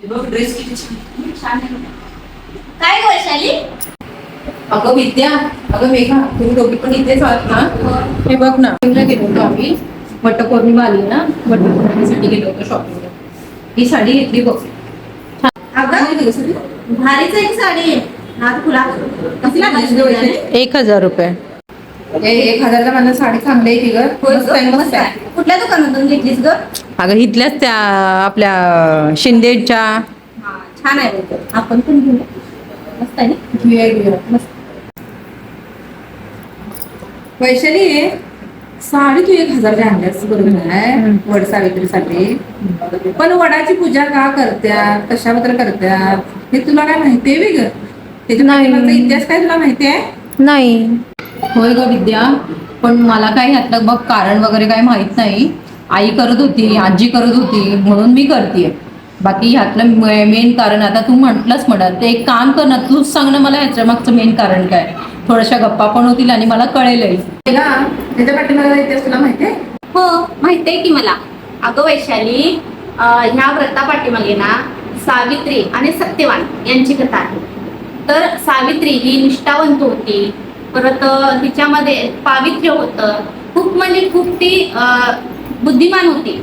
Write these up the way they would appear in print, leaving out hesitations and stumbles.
Dress किती छान छान आहे. काय ग वैशाली? अगं विद्या, अगं मेघा, तुम्ही दोघी पण इथेच आहात ना? हे बघ ना, शॉपिंगला गेलो होतो आम्ही. वटपौर्णिमा आली ना, वटपौर्णिमेसाठी गेलो होतो शॉपिंगला. ही साडी घेतली बघ. अगं भारीच एक साडी आहे. हात फुला कसली लागली? 1,000 रुपये. 1,000ला मला साडी चांगली आहे की ग. मस्त आहे, मस्त आहे. कुठल्या दुकानातून घेतलीस ग? अगं इथल्याच त्या आपल्या शिंदेच्या. हा, छान आहे बघ. आपण पण घेऊ. मस्त आहे ना? घेऊया घेऊया मस्त. वैशाली, साडी तू 1,000ची आणल्यास बरोबर आहे वड सावित्रीसाठी. पण वडाची पूजा का करत्यात, कशाबद्दल करत्यात हे तुला काय माहितीये वेग? त्याच्या मागचा इतिहास काय तुला माहिती आहे? नाही. होय ग विद्या, पण मला काही ह्यातलं बघ कारण वगैरे काही माहित नाही. आई करत होती, आजी करत होती म्हणून मी करतेय. बाकी ह्यातलं मेन कारण आता तू म्हटलंच म्हणत ते एक काम कर ना, तूच सांग ना मला ह्याच्या मागचं मेन कारण काय. थोड्याशा गप्पा पण होतील आणि मला कळेलही. त्याच्या पाठीमागचा इतिहास तुला माहितीये? हो, माहिती आहे की मला. अगं वैशाली, ह्या व्रतापाठीमागे ना सावित्री आणि सत्यवान यांची कथा आहे. तर सावित्री ही निष्ठावंत होती, परत तिच्यामध्ये पावित्र्य होतं, खूप म्हणजे खूप ती बुद्धिमान होती.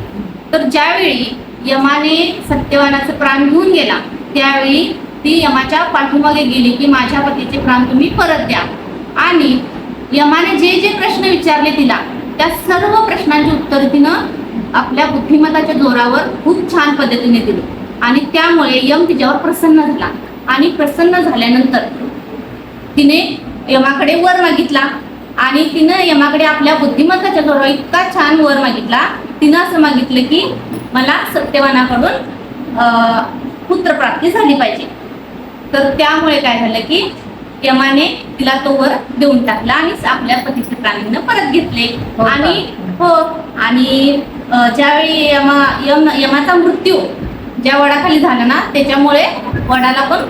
तर ज्यावेळी यमाने सत्यवानाचं प्राण घेऊन गेला त्यावेळी ती यमाच्या पाठीमागे गेली की माझ्या पतीचे प्राण तुम्ही परत द्या. आणि यमाने जे जे प्रश्न विचारले तिला त्या सर्व प्रश्नांची उत्तर तिनं आपल्या बुद्धिमत्ताच्या जोरावर खूप छान पद्धतीने दिली. आणि त्यामुळे यम तिच्यावर प्रसन्न झाला. आणि प्रसन्न झाल्यानंतर तिने यमाकडे वर मागितला. आणि तिनं यमाकडे आपल्या बुद्धिमत्ताच्या जोरावर इतका छान वर मागितला. तिनं असं मागितलं की मला सत्यवानाकडून पुत्रप्राप्ती झाली पाहिजे. तर त्यामुळे काय झालं की यमाने तिला तो वर देऊन टाकला आणि आपल्या पतीचे प्राणीनं परत घेतले. आणि हो, आणि ज्यावेळी यमाचा मृत्यू ज्या वडाखाली झाला ना त्याच्यामुळे वडाला पण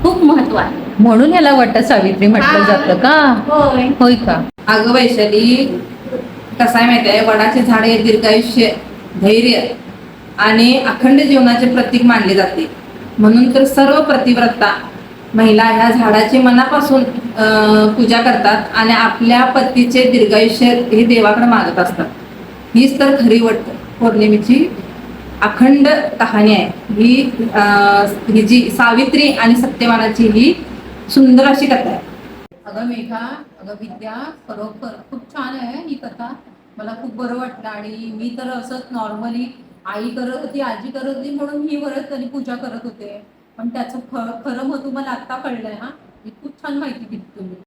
खूप महत्व आहे. म्हणून याला वट सावित्री म्हटलं जातं का? होय. होय का? अगं वैशाली, कसं आहे माहिती आहे, वडाचे झाड हे दीर्घायुष्य, धैर्य आणि अखंड जीवनाचे प्रतीक मानले जाते. म्हणून तर सर्व प्रतिव्रता महिला ह्या झाडाची मनापासून पूजा करतात आणि आपल्या पतीचे दीर्घायुष्य हे देवाकडे मागत असतात. हीच तर खरी वट पौर्णिमेची अखंड कहाणी आहे. ही जी सावित्री आणि सत्यवानाची ही सुंदर अशी कथा आहे. अगं मेघा, अगं विद्या, खरोखर खूप छान आहे ही कथा. मला खूप बरं वाटलं. आणि मी तर असंच नॉर्मली आई करत होती, आजी करत होती म्हणून ही व्रत आणि पूजा करत होते. पण त्याचं खरं महत्व मला आत्ता कळलंय. हा, ही खूप छान माहिती दिली तुम्ही.